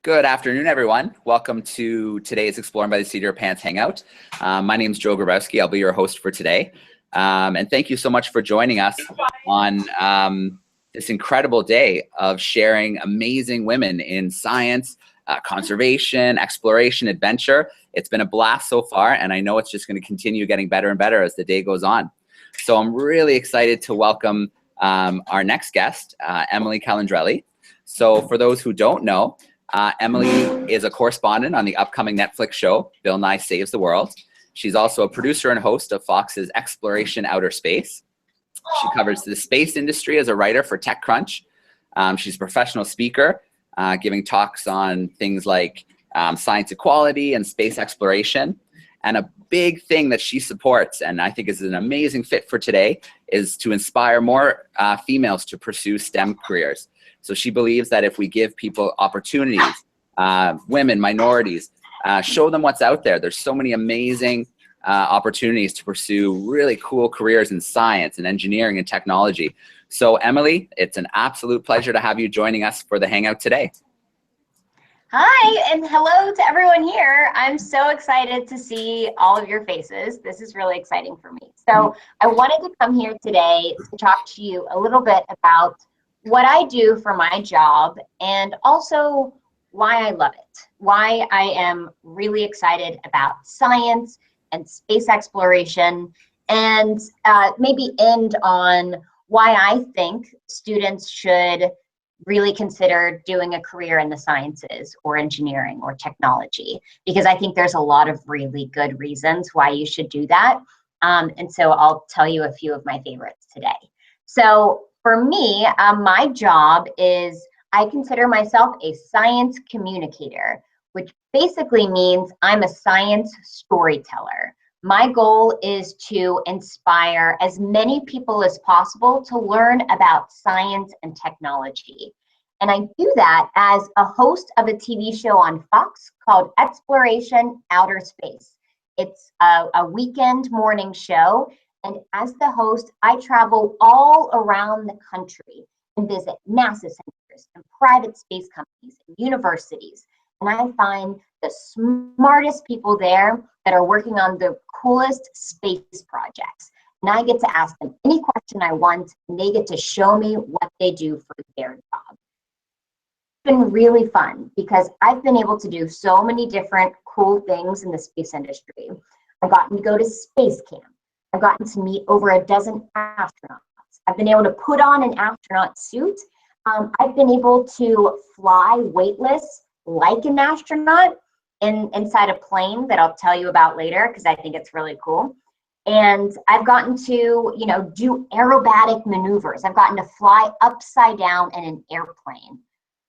Good afternoon, everyone. Welcome to today's Exploring by the Seat of Your Pants Hangout. My name is Joe Grabowski. I'll be your host for today. And thank you so much for joining us on this incredible day of sharing amazing women in science, conservation, exploration, adventure. It's been a blast so far, and I know it's just going to continue getting better and better as the day goes on. So I'm really excited to welcome our next guest, Emily Calandrelli. So for those who don't know, Emily is a correspondent on the upcoming Netflix show, Bill Nye Saves the World. She's also a producer and host of Fox's Xploration Outer Space. She covers the space industry as a writer for TechCrunch. She's a professional speaker, giving talks on things like science equality and space exploration. And a big thing that she supports, and I think is an amazing fit for today, is to inspire more females to pursue STEM careers. So she believes that if we give people opportunities, women, minorities, show them what's out there. There's so many amazing opportunities to pursue really cool careers in science and engineering and technology. So Emily, it's an absolute pleasure to have you joining us for the Hangout today. Hi, and hello to everyone here. I'm so excited to see all of your faces. This is really exciting for me. So I wanted to come here today to talk to you a little bit about what I do for my job and also why I love it, why I am really excited about science and space exploration, and maybe end on why I think students should really consider doing a career in the sciences or engineering or technology, because I think there's a lot of really good reasons why you should do that. And so I'll tell you a few of my favorites today. So for me, my job is, I consider myself a science communicator, which basically means I'm a science storyteller. My goal is to inspire as many people as possible to learn about science and technology. And I do that as a host of a TV show on Fox called Xploration Outer Space. It's a weekend morning show. And as the host, I travel all around the country and visit NASA centers and private space companies and universities. And I find the smartest people there that are working on the coolest space projects. And I get to ask them any question I want, and they get to show me what they do for their job. It's been really fun because I've been able to do so many different cool things in the space industry. I've gotten to go to space camp. I've gotten to meet over a dozen astronauts. I've been able to put on an astronaut suit. I've been able to fly weightless like an astronaut inside a plane that I'll tell you about later because I think it's really cool. And I've gotten to, do aerobatic maneuvers. I've gotten to fly upside down in an airplane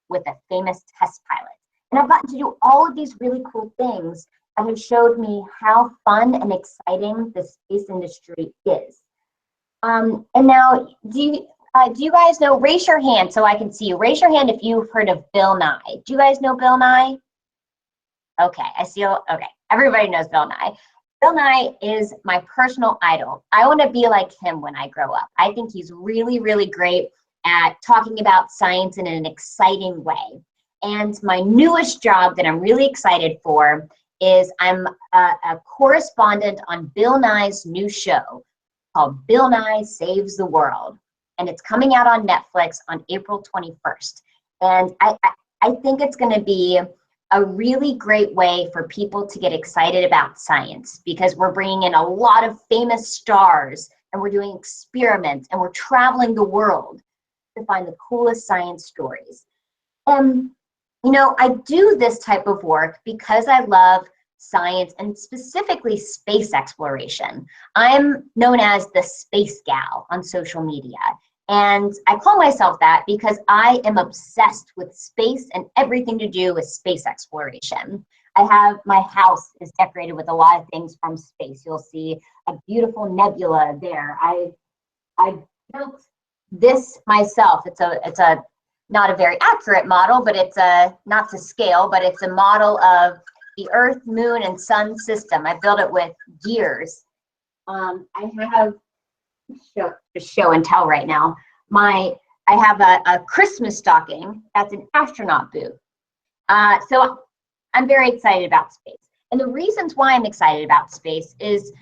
with a famous test pilot. And I've gotten to do all of these really cool things that have showed me how fun and exciting the space industry is. And now, do you guys know, raise your hand so I can see you. Raise your hand if you've heard of Bill Nye. Do you guys know Bill Nye? Okay, I see, okay, everybody knows Bill Nye. Bill Nye is my personal idol. I want to be like him when I grow up. I think he's really, really great at talking about science in an exciting way. And my newest job that I'm really excited for is I'm a correspondent on Bill Nye's new show called Bill Nye Saves the World. And it's coming out on Netflix on April 21st. And I think it's going to be a really great way for people to get excited about science because we're bringing in a lot of famous stars and we're doing experiments and we're traveling the world to find the coolest science stories. I do this type of work because I love science and specifically space exploration. I'm known as the space gal on social media. And I call myself that because I am obsessed with space and everything to do with space exploration. My house is decorated with a lot of things from space. You'll see a beautiful nebula there. I built this myself. It's a not a very accurate model, but it's not to scale, but it's a model of the Earth, Moon, and Sun system. I built it with gears. I have show and tell right now. I have a Christmas stocking that's an astronaut boot. So I'm very excited about space. And the reasons why I'm excited about space is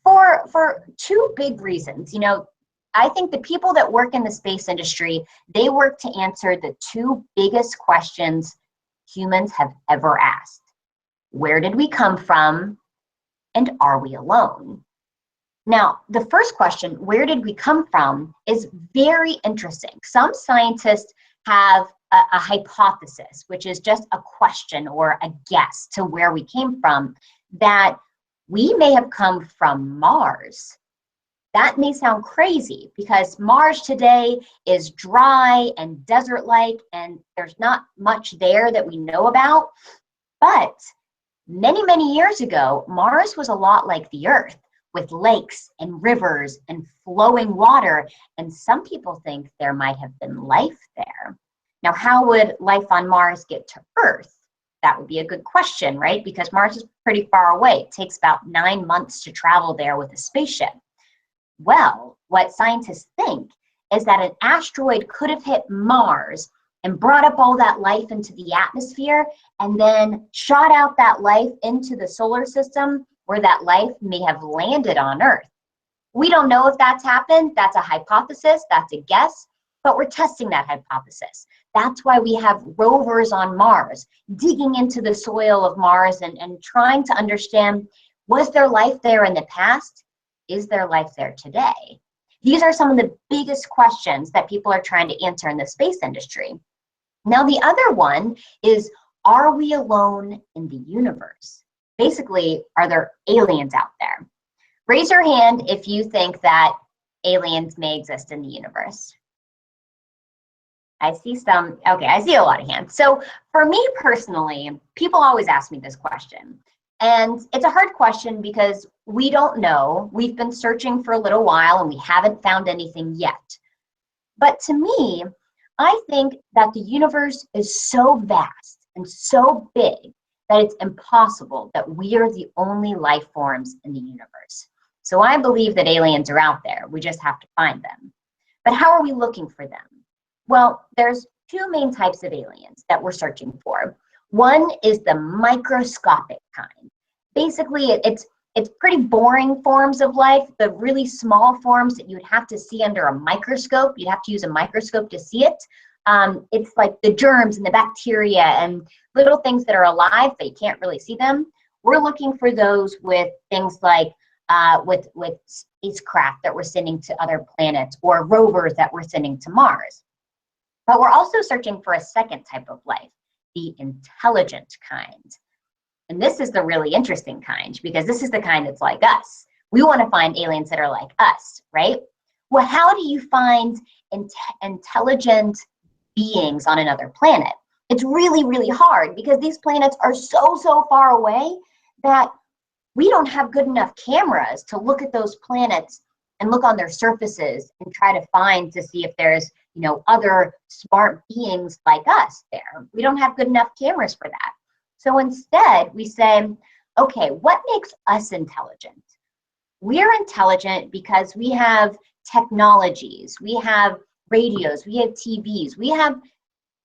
for two big reasons. You know, I think the people that work in the space industry, they work to answer the two biggest questions humans have ever asked. Where did we come from? And are we alone? Now, the first question, where did we come from, is very interesting. Some scientists have a hypothesis, which is just a question or a guess to where we came from, that we may have come from Mars. That may sound crazy because Mars today is dry and desert-like, and there's not much there that we know about. But many, many years ago, Mars was a lot like the Earth, with lakes and rivers and flowing water. And some people think there might have been life there. Now, how would life on Mars get to Earth? That would be a good question, right? Because Mars is pretty far away. It takes about 9 months to travel there with a spaceship. Well, what scientists think is that an asteroid could have hit Mars and brought up all that life into the atmosphere and then shot out that life into the solar system where that life may have landed on Earth. We don't know if that's happened. That's a hypothesis, that's a guess, but we're testing that hypothesis. That's why we have rovers on Mars, digging into the soil of Mars and trying to understand, was there life there in the past? Is there life there today? These are some of the biggest questions that people are trying to answer in the space industry. Now, the other one is, are we alone in the universe? Basically, are there aliens out there? Raise your hand if you think that aliens may exist in the universe. I see some, okay, I see a lot of hands. So for me personally, people always ask me this question. And it's a hard question because we don't know. We've been searching for a little while and we haven't found anything yet. But to me, I think that the universe is so vast and so big that it's impossible that we are the only life forms in the universe. So I believe that aliens are out there. We just have to find them. But how are we looking for them? Well, there's two main types of aliens that we're searching for. One is the microscopic kind. Basically, it's pretty boring forms of life, the really small forms that you would have to see under a microscope. You'd have to use a microscope to see it. It's like the germs and the bacteria and little things that are alive, but you can't really see them. We're looking for those with things like with spacecraft that we're sending to other planets or rovers that we're sending to Mars. But we're also searching for a second type of life, the intelligent kind. And this is the really interesting kind because this is the kind that's like us. We want to find aliens that are like us, right? Well, how do you find intelligent beings on another planet? It's really, really hard because these planets are so far away that we don't have good enough cameras to look at those planets and look on their surfaces and try to find to see if there's, you know, other smart beings like us there. We don't have good enough cameras for that. So instead, we say, okay, what makes us intelligent? We're intelligent because we have technologies, we have radios, we have TVs, we have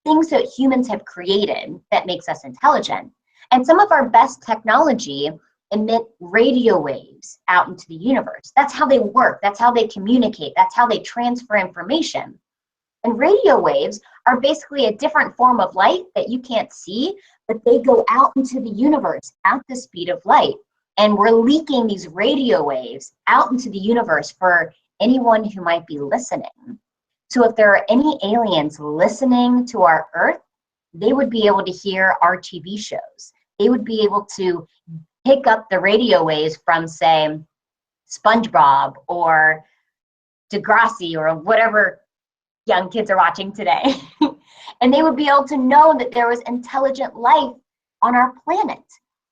things that humans have created that makes us intelligent. And some of our best technology emit radio waves out into the universe. That's how they work. That's how they communicate. That's how they transfer information. And radio waves are basically a different form of light that you can't see, but they go out into the universe at the speed of light. And we're leaking these radio waves out into the universe for anyone who might be listening. So if there are any aliens listening to our Earth, they would be able to hear our TV shows. They would be able to pick up the radio waves from, say, SpongeBob or Degrassi or whatever young kids are watching today. And they would be able to know that there was intelligent life on our planet,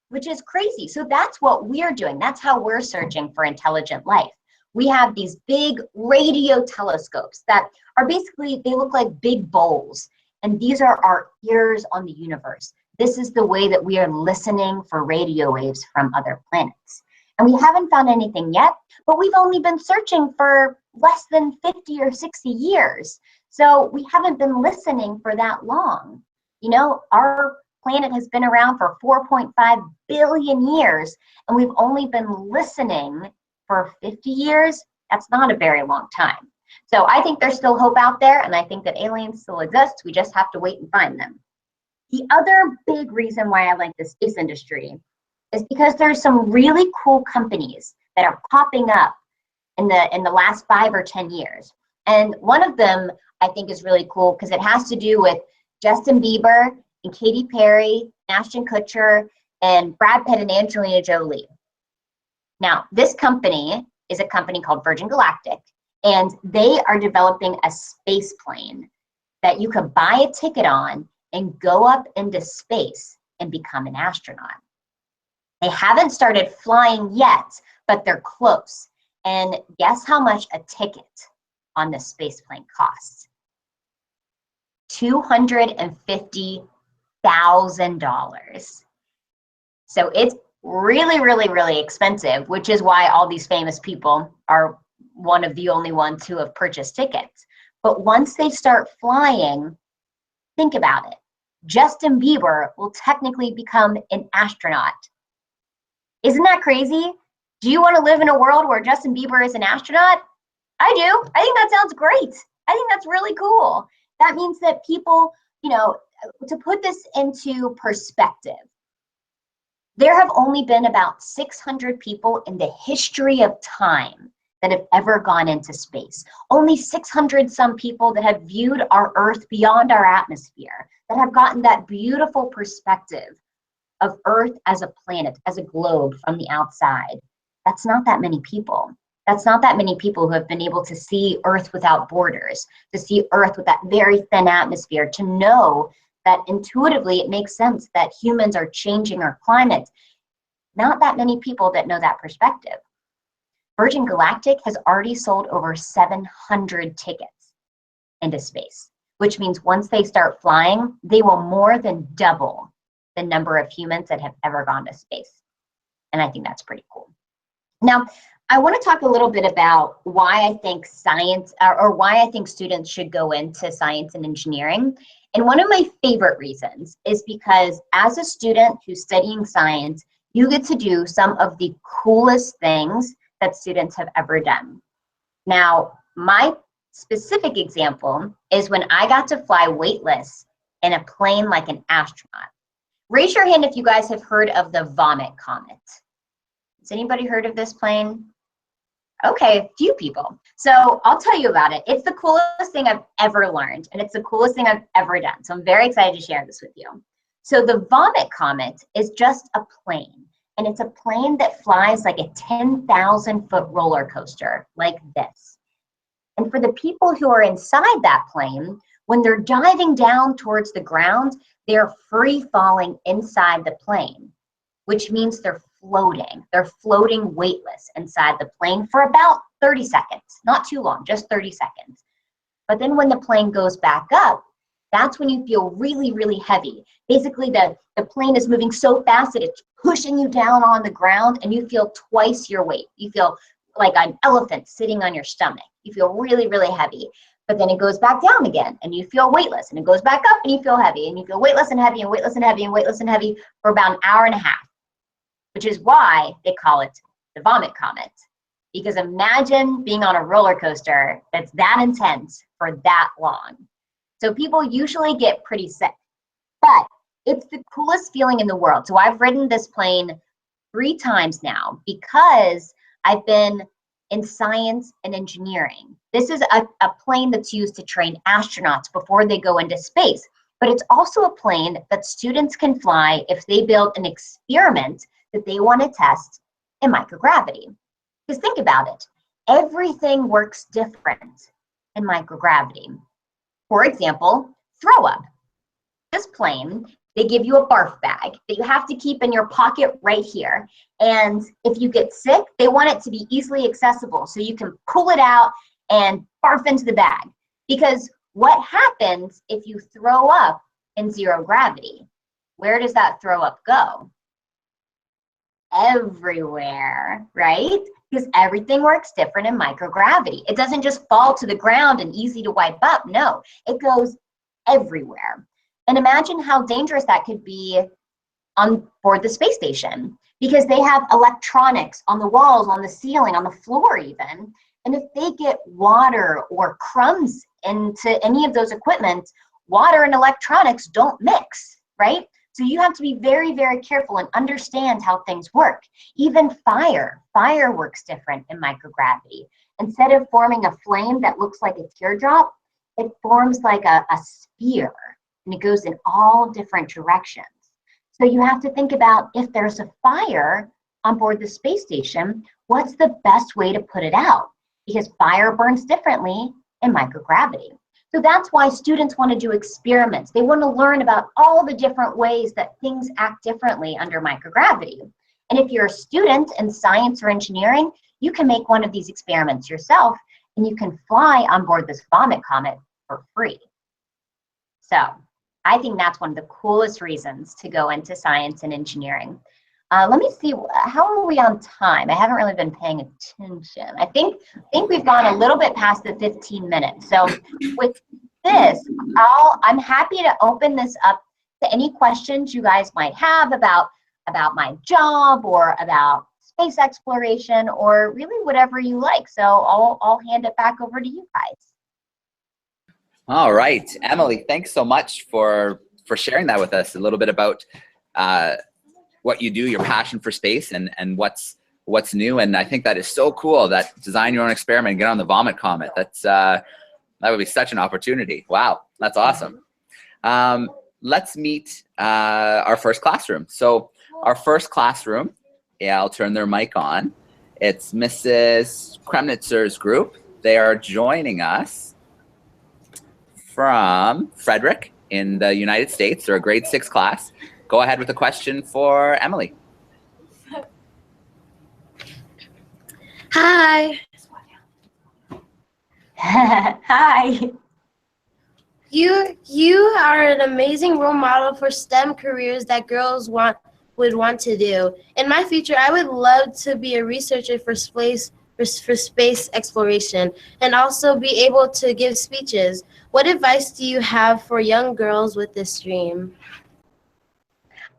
which is crazy. So that's what we're doing. That's how we're searching for intelligent life. We have these big radio telescopes that are basically, they look like big bowls. And these are our ears on the universe. This is the way that we are listening for radio waves from other planets. And we haven't found anything yet, but we've only been searching for less than 50 or 60 years. So we haven't been listening for that long. You know, our planet has been around for 4.5 billion years, and we've only been listening for 50 years. That's not a very long time. So I think there's still hope out there, and I think that aliens still exist. We just have to wait and find them. The other big reason why I like the space industry is because there's some really cool companies that are popping up in the last 5 or 10 years. And one of them I think is really cool because it has to do with Justin Bieber and Katy Perry, Ashton Kutcher, and Brad Pitt and Angelina Jolie. Now, this company is a company called Virgin Galactic, and they are developing a space plane that you could buy a ticket on and go up into space and become an astronaut. They haven't started flying yet, but they're close. And guess how much a ticket on this space plane costs? $250,000. So it's really, really, really expensive, which is why all these famous people are one of the only ones who have purchased tickets. But once they start flying, think about it. Justin Bieber will technically become an astronaut. Isn't that crazy? Do you want to live in a world where Justin Bieber is an astronaut? I do. I think that sounds great. I think that's really cool. That means that people, to put this into perspective, there have only been about 600 people in the history of time that have ever gone into space. Only 600 some people that have viewed our Earth beyond our atmosphere, that have gotten that beautiful perspective of Earth as a planet, as a globe from the outside. That's not that many people. That's not that many people who have been able to see Earth without borders, to see Earth with that very thin atmosphere, to know that intuitively it makes sense that humans are changing our climate. Not that many people that know that perspective. Virgin Galactic has already sold over 700 tickets into space, which means once they start flying, they will more than double the number of humans that have ever gone to space. And I think that's pretty cool. Now, I want to talk a little bit about why I think science, or why I think students should go into science and engineering. And one of my favorite reasons is because as a student who's studying science, you get to do some of the coolest things that students have ever done. Now, my specific example is when I got to fly weightless in a plane like an astronaut. Raise your hand if you guys have heard of the Vomit Comet. Has anybody heard of this plane? Okay, a few people. So I'll tell you about it. It's the coolest thing I've ever learned, and it's the coolest thing I've ever done. So I'm very excited to share this with you. So the Vomit Comet is just a plane, and it's a plane that flies like a 10,000-foot roller coaster like this. And for the people who are inside that plane, when they're diving down towards the ground, they're free falling inside the plane, which means they're floating. They're floating weightless inside the plane for about 30 seconds, not too long, just 30 seconds. But then when the plane goes back up, that's when you feel really, really heavy. Basically, the plane is moving so fast that it's pushing you down on the ground, and you feel twice your weight. You feel like an elephant sitting on your stomach. You feel really, really heavy. But then it goes back down again, and you feel weightless, and it goes back up, and you feel heavy, and you feel weightless and heavy and weightless and heavy and weightless and heavy for about an hour and a half, which is why they call it the Vomit Comet. Because imagine being on a roller coaster that's that intense for that long. So people usually get pretty sick, but it's the coolest feeling in the world. So I've ridden this plane 3 times now because I've been in science and engineering. This is a plane that's used to train astronauts before they go into space, but it's also a plane that students can fly if they build an experiment that they want to test in microgravity. Because think about it, everything works different in microgravity. For example, throw up. This plane, they give you a barf bag that you have to keep in your pocket right here. And if you get sick, they want it to be easily accessible so you can pull it out and barf into the bag. Because what happens if you throw up in zero gravity? Where does that throw up go? Everywhere, right? Because everything works different in microgravity. It doesn't just fall to the ground and easy to wipe up. No, it goes everywhere. And imagine how dangerous that could be on board the space station, because they have electronics on the walls, on the ceiling, on the floor even. And if they get water or crumbs into any of those equipment, water and electronics don't mix, right? So you have to be very, very careful and understand how things work. Even fire works different in microgravity. Instead of forming a flame that looks like a teardrop, it forms like a sphere, and it goes in all different directions. So you have to think about, if there's a fire on board the space station, what's the best way to put it out? Because fire burns differently in microgravity. So that's why students want to do experiments. They want to learn about all the different ways that things act differently under microgravity. And if you're a student in science or engineering, you can make one of these experiments yourself, and you can fly on board this Comet for free. So I think that's one of the coolest reasons to go into science and engineering. Let me see, how are we on time? I haven't really been paying attention. I think we've gone a little bit past the 15 minutes. So with this, I'm happy to open this up to any questions you guys might have about my job, or about space exploration, or really whatever you like. So I'll hand it back over to you guys. All right, Emily, thanks so much for sharing that with us, a little bit about what you do, your passion for space, and what's new. And I think that is so cool, that design your own experiment and get on the Comet. That would be such an opportunity. Wow, that's awesome. Let's meet our first classroom. So our first classroom, yeah, I'll turn their mic on. It's Mrs. Kremnitzer's group. They are joining us from Frederick in the United States. They're a grade 6 class. Go ahead with a question for Emily. Hi. Hi. You are an amazing role model for STEM careers that girls would want to do. In my future, I would love to be a researcher for space exploration, and also be able to give speeches. What advice do you have for young girls with this dream?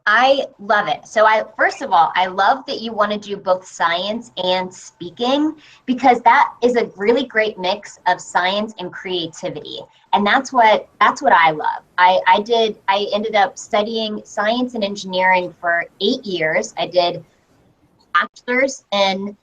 I love it. So first of all, I love that you want to do both science and speaking, because that is a really great mix of science and creativity. And that's what I love. I ended up studying science and engineering for 8 years. I did bachelor's in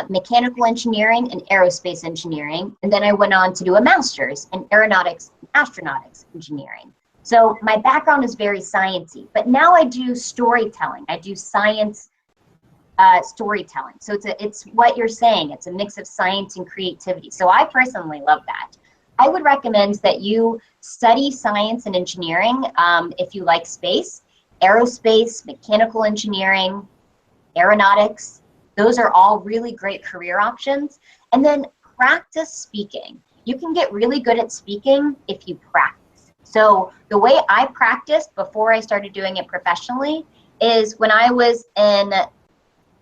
mechanical engineering and aerospace engineering. And then I went on to do a master's in aeronautics and astronautics engineering. So my background is very sciencey, but now I do storytelling. I do science storytelling. So it's what you're saying. It's a mix of science and creativity. So I personally love that. I would recommend that you study science and engineering if you like space, aerospace, mechanical engineering, aeronautics. Those are all really great career options. And then practice speaking. You can get really good at speaking if you practice. So the way I practiced before I started doing it professionally is, when I was in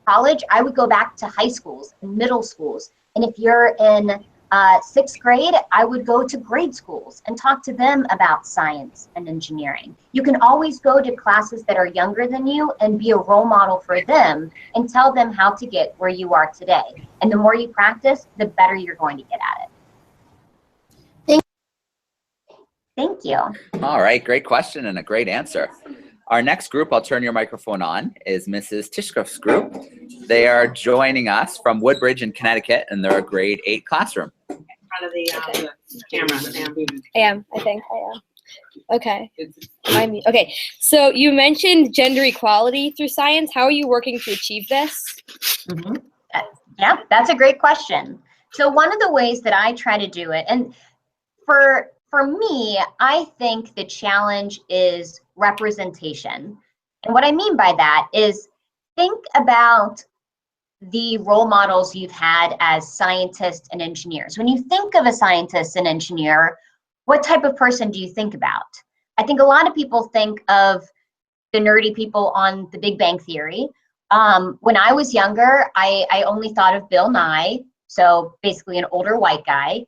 college, I would go back to high schools and middle schools. And if you're in 6th grade, I would go to grade schools and talk to them about science and engineering. You can always go to classes that are younger than you and be a role model for them and tell them how to get where you are today. And the more you practice, the better you're going to get at it. Thank you. All right, great question and a great answer. Our next group, I'll turn your microphone on, is Mrs. Tishkoff's group. They are joining us from Woodbridge in Connecticut, and they're a grade 8 classroom. In front of the camera, Sam. I think I am. Okay. Okay, so you mentioned gender equality through science. How are you working to achieve this? Mm-hmm. Yeah, that's a great question. So one of the ways that I try to do it, and for me, I think the challenge is representation. And what I mean by that is, think about the role models you've had as scientists and engineers. When you think of a scientist and engineer, what type of person do you think about? I think a lot of people think of the nerdy people on The Big Bang Theory. When I was younger, I only thought of Bill Nye, so basically an older white guy.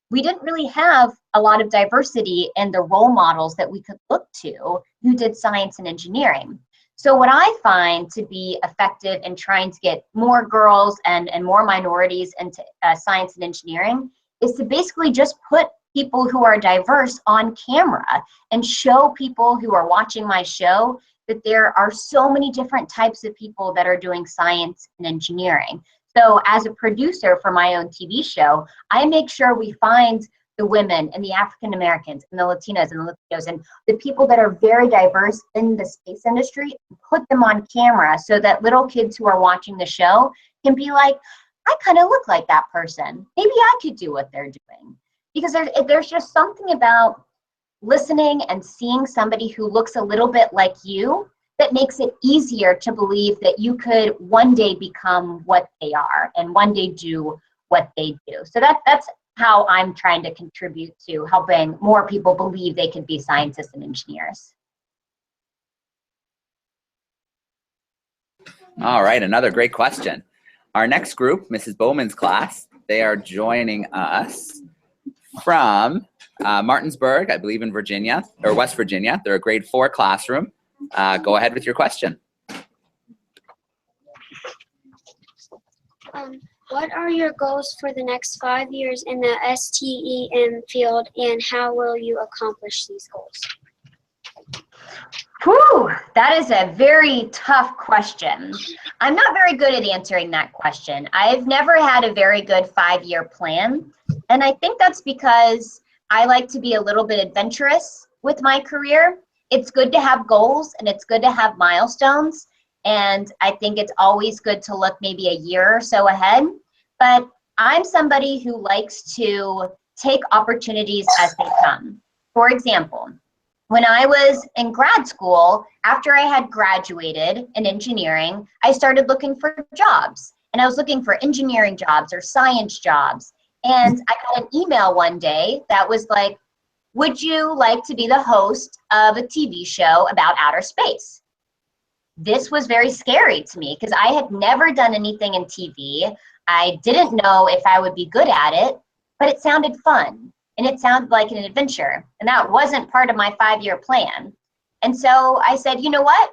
We didn't really have a lot of diversity in the role models that we could look to who did science and engineering. So what I find to be effective in trying to get more girls and more minorities into science and engineering is to basically just put people who are diverse on camera and show people who are watching my show that there are so many different types of people that are doing science and engineering. So as a producer for my own TV show, I make sure we find the women and the African Americans and the Latinas and the Latinos and the people that are very diverse in the space industry, put them on camera so that little kids who are watching the show can be like, I kind of look like that person. Maybe I could do what they're doing. Because there's just something about listening and seeing somebody who looks a little bit like you that makes it easier to believe that you could one day become what they are and one day do what they do. So that's how I'm trying to contribute to helping more people believe they can be scientists and engineers. All right, another great question. Our next group, Mrs. Bowman's class, they are joining us from Martinsburg, I believe in Virginia, or West Virginia. They're a grade 4 classroom. Go ahead with your question. What are your goals for the next 5 years in the STEM field, and how will you accomplish these goals? Whew, that is a very tough question. I'm not very good at answering that question. I've never had a very good 5-year plan, and I think that's because I like to be a little bit adventurous with my career. It's good to have goals and it's good to have milestones, and I think it's always good to look maybe a year or so ahead, but I'm somebody who likes to take opportunities as they come. For example, when I was in grad school, after I had graduated in engineering, I started looking for jobs, and I was looking for engineering jobs or science jobs, and I got an email one day that was like, would you like to be the host of a TV show about outer space? This was very scary to me because I had never done anything in TV. I didn't know if I would be good at it, but it sounded fun and it sounded like an adventure. And that wasn't part of my 5-year plan. And so I said, you know what?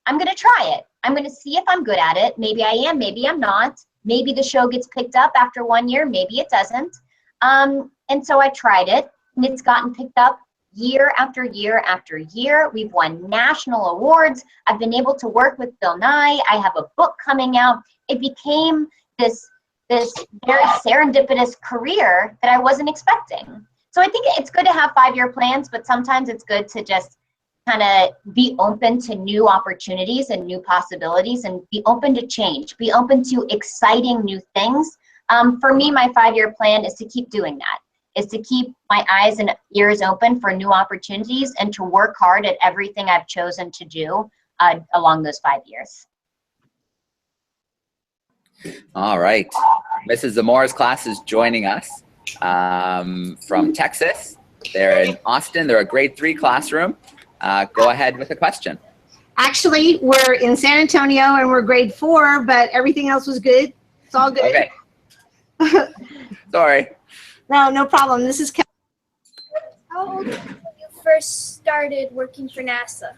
I'm going to try it. I'm going to see if I'm good at it. Maybe I am, maybe I'm not. Maybe the show gets picked up after 1 year, maybe it doesn't. And so I tried it, and it's gotten picked up year after year after year. We've won national awards. I've been able to work with Bill Nye. I have a book coming out. It became this very serendipitous career that I wasn't expecting. So I think it's good to have 5-year plans, but sometimes it's good to just kind of be open to new opportunities and new possibilities and be open to change, be open to exciting new things. For me, my 5-year plan is to keep doing that, is to keep my eyes and ears open for new opportunities and to work hard at everything I've chosen to do along those 5 years. All right. Mrs. Zamora's class is joining us from Texas. They're in Austin. They're a grade 3 classroom. Go ahead with a question. Actually, we're in San Antonio and we're grade 4, but everything else was good. It's all good. Okay. Sorry. No problem. This is How old were you when you first started working for NASA?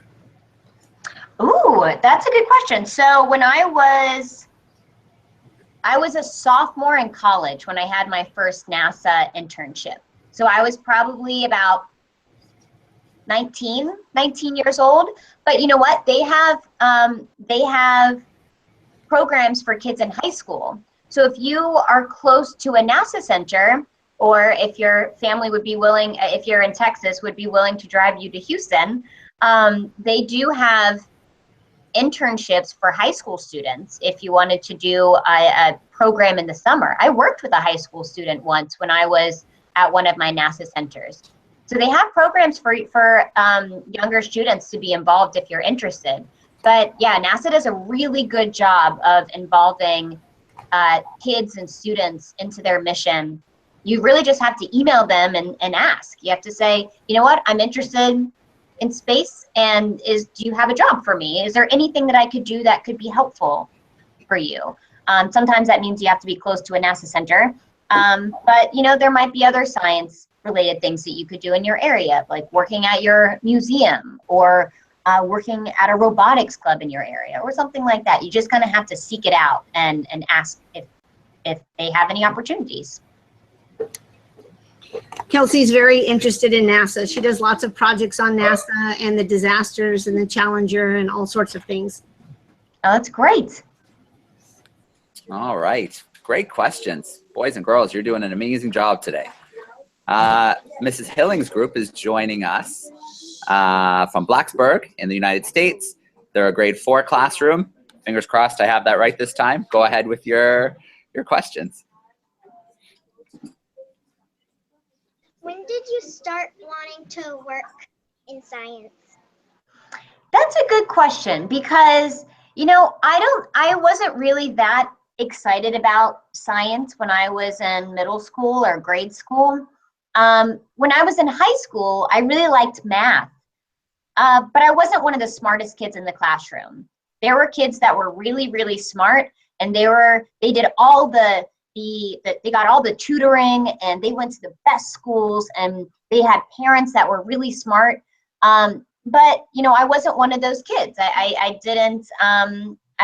Ooh, that's a good question. So when I was a sophomore in college when I had my first NASA internship. So I was probably about 19 years old. But you know what? They have programs for kids in high school. So if you are close to a NASA center, or if your family would be willing, if you're in Texas, would be willing to drive you to Houston, they do have internships for high school students if you wanted to do a program in the summer. I worked with a high school student once when I was at one of my NASA centers. So they have programs for younger students to be involved if you're interested. But yeah, NASA does a really good job of involving kids and students into their mission. You really just have to email them and ask. You have to say, you know what, I'm interested in space, and do you have a job for me? Is there anything that I could do that could be helpful for you? Sometimes that means you have to be close to a NASA center, but you know, there might be other science related things that you could do in your area, like working at your museum or working at a robotics club in your area or something like that. You just kind of have to seek it out and ask if they have any opportunities. Kelsey's very interested in NASA. She does lots of projects on NASA and the disasters and the Challenger and all sorts of things. Oh, that's great. All right. Great questions. Boys and girls, you're doing an amazing job today. Mrs. Hilling's group is joining us from Blacksburg in the United States. They're a grade 4 classroom. Fingers crossed I have that right this time. Go ahead with your questions. When did you start wanting to work in science? That's a good question because, you know, I wasn't really that excited about science when I was in middle school or grade school. When I was in high school, I really liked math, but I wasn't one of the smartest kids in the classroom. There were kids that were really, really smart, and they did all they got all the tutoring, and they went to the best schools, and they had parents that were really smart. But you know, I wasn't one of those kids. I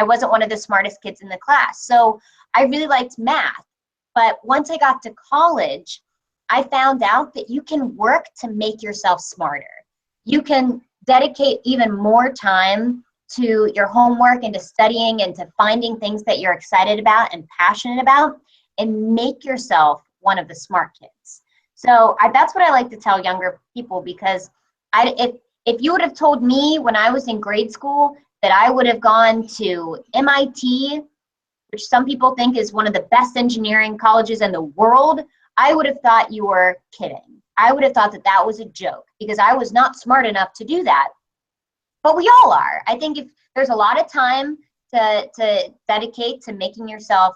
wasn't one of the smartest kids in the class. So I really liked math. But once I got to college, I found out that you can work to make yourself smarter. You can dedicate even more time to your homework and to studying and to finding things that you're excited about and passionate about and make yourself one of the smart kids. So that's what I like to tell younger people, because if you would have told me when I was in grade school that I would have gone to MIT, which some people think is one of the best engineering colleges in the world, I would have thought you were kidding. I would have thought that that was a joke because I was not smart enough to do that. But we all are. I think if there's a lot of time to dedicate to making yourself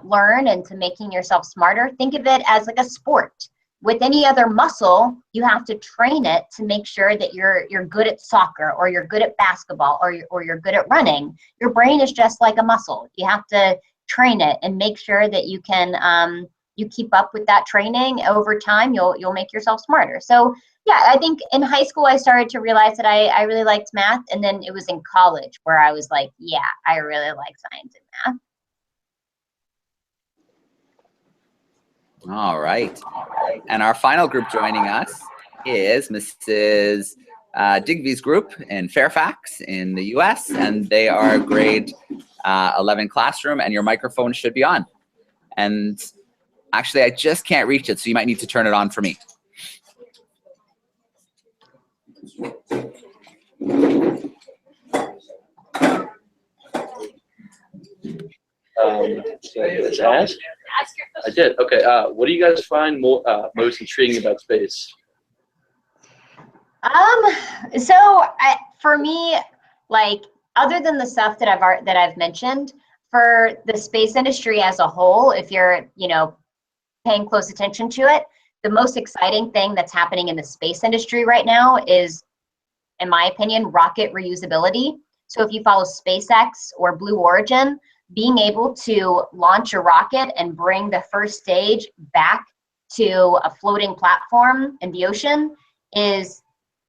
learn and to making yourself smarter, think of it as like a sport. With any other muscle, you have to train it to make sure that you're good at soccer, or you're good at basketball, or you're good at running. Your brain is just like a muscle. You have to train it and make sure that you can you keep up with that training. Over time, you'll make yourself smarter. So yeah, I think in high school I started to realize that I really liked math, and then it was in college where I was like, yeah, I really like science and math. All right. And our final group joining us is Mrs. Digby's group in Fairfax in the US, and they are grade 11 classroom, and your microphone should be on. And actually, I just can't reach it, so you might need to turn it on for me. Let's ask. I did. Okay. What do you guys find most intriguing about space? For me, like, other than the stuff that I've mentioned, for the space industry as a whole, if you're, you know, paying close attention to it, the most exciting thing that's happening in the space industry right now is, in my opinion, rocket reusability. So if you follow SpaceX or Blue Origin, being able to launch a rocket and bring the first stage back to a floating platform in the ocean is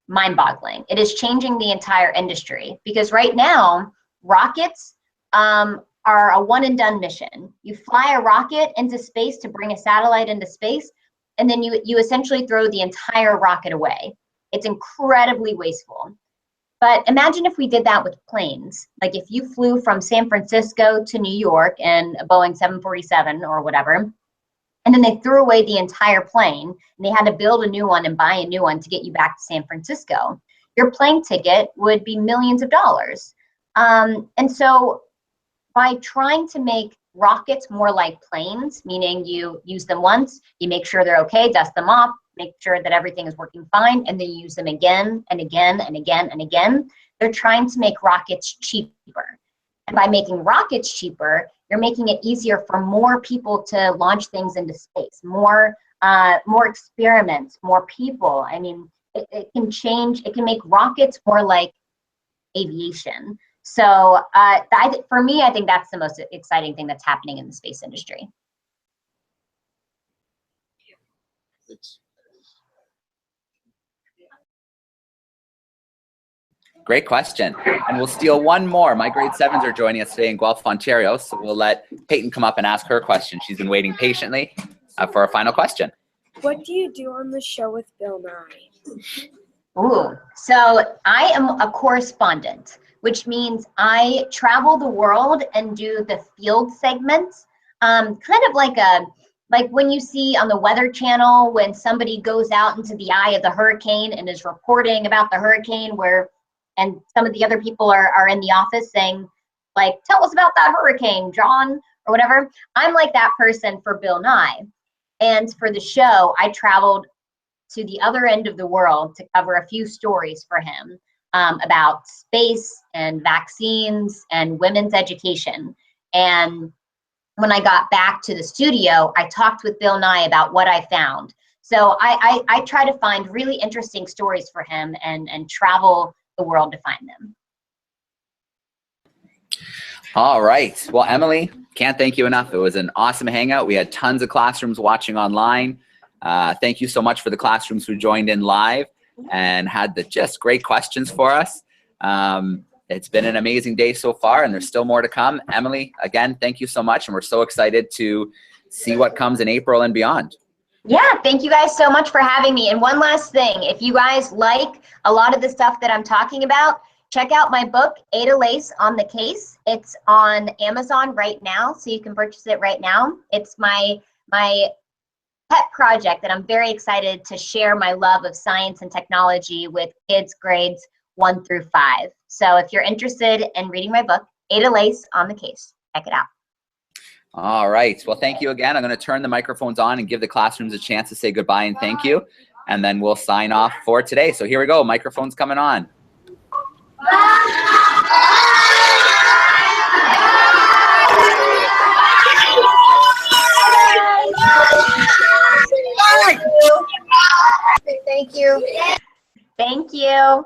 mind-boggling. It is changing the entire industry, because right now, rockets are a one-and-done mission. You fly a rocket into space to bring a satellite into space, and then you essentially throw the entire rocket away. It's incredibly wasteful. But imagine if we did that with planes. Like if you flew from San Francisco to New York in a Boeing 747 or whatever, and then they threw away the entire plane, and they had to build a new one and buy a new one to get you back to San Francisco. Your plane ticket would be millions of dollars. And so by trying to make rockets more like planes, meaning you use them once, you make sure they're okay, dust them off, make sure that everything is working fine, and then you use them again and again and again and again. They're trying to make rockets cheaper. And by making rockets cheaper, you're making it easier for more people to launch things into space, more experiments, more people. I mean, it can make rockets more like aviation. So for me, I think that's the most exciting thing that's happening in the space industry. Great question. And we'll steal one more. My grade 7s are joining us today in Guelph, Ontario. So we'll let Peyton come up and ask her question. She's been waiting patiently for a final question. What do you do on the show with Bill Nye? Ooh, so I am a correspondent, which means I travel the world and do the field segments, kind of like when you see on the Weather Channel when somebody goes out into the eye of the hurricane and is reporting about the hurricane, and some of the other people are in the office saying, like, tell us about that hurricane, John, or whatever. I'm like that person for Bill Nye. And for the show, I traveled to the other end of the world to cover a few stories for him about space and vaccines and women's education. And when I got back to the studio, I talked with Bill Nye about what I found. So I try to find really interesting stories for him and travel the world to find them. All right. Well, Emily, can't thank you enough. It was an awesome hangout. We had tons of classrooms watching online. Thank you so much for the classrooms who joined in live and had the just great questions for us. It's been an amazing day so far, and there's still more to come. Emily, again, thank you so much, and we're so excited to see what comes in April and beyond. Yeah, thank you guys so much for having me. And one last thing, if you guys like a lot of the stuff that I'm talking about, check out my book, Ada Lace on the Case. It's on Amazon right now, so you can purchase it right now. It's my pet project that I'm very excited to share my love of science and technology with kids grades 1 through 5. So if you're interested in reading my book, Ada Lace on the Case, check it out. All right. Well, thank you again. I'm going to turn the microphones on and give the classrooms a chance to say goodbye and thank you. And then we'll sign off for today. So here we go. Microphones coming on. Thank you. Thank you.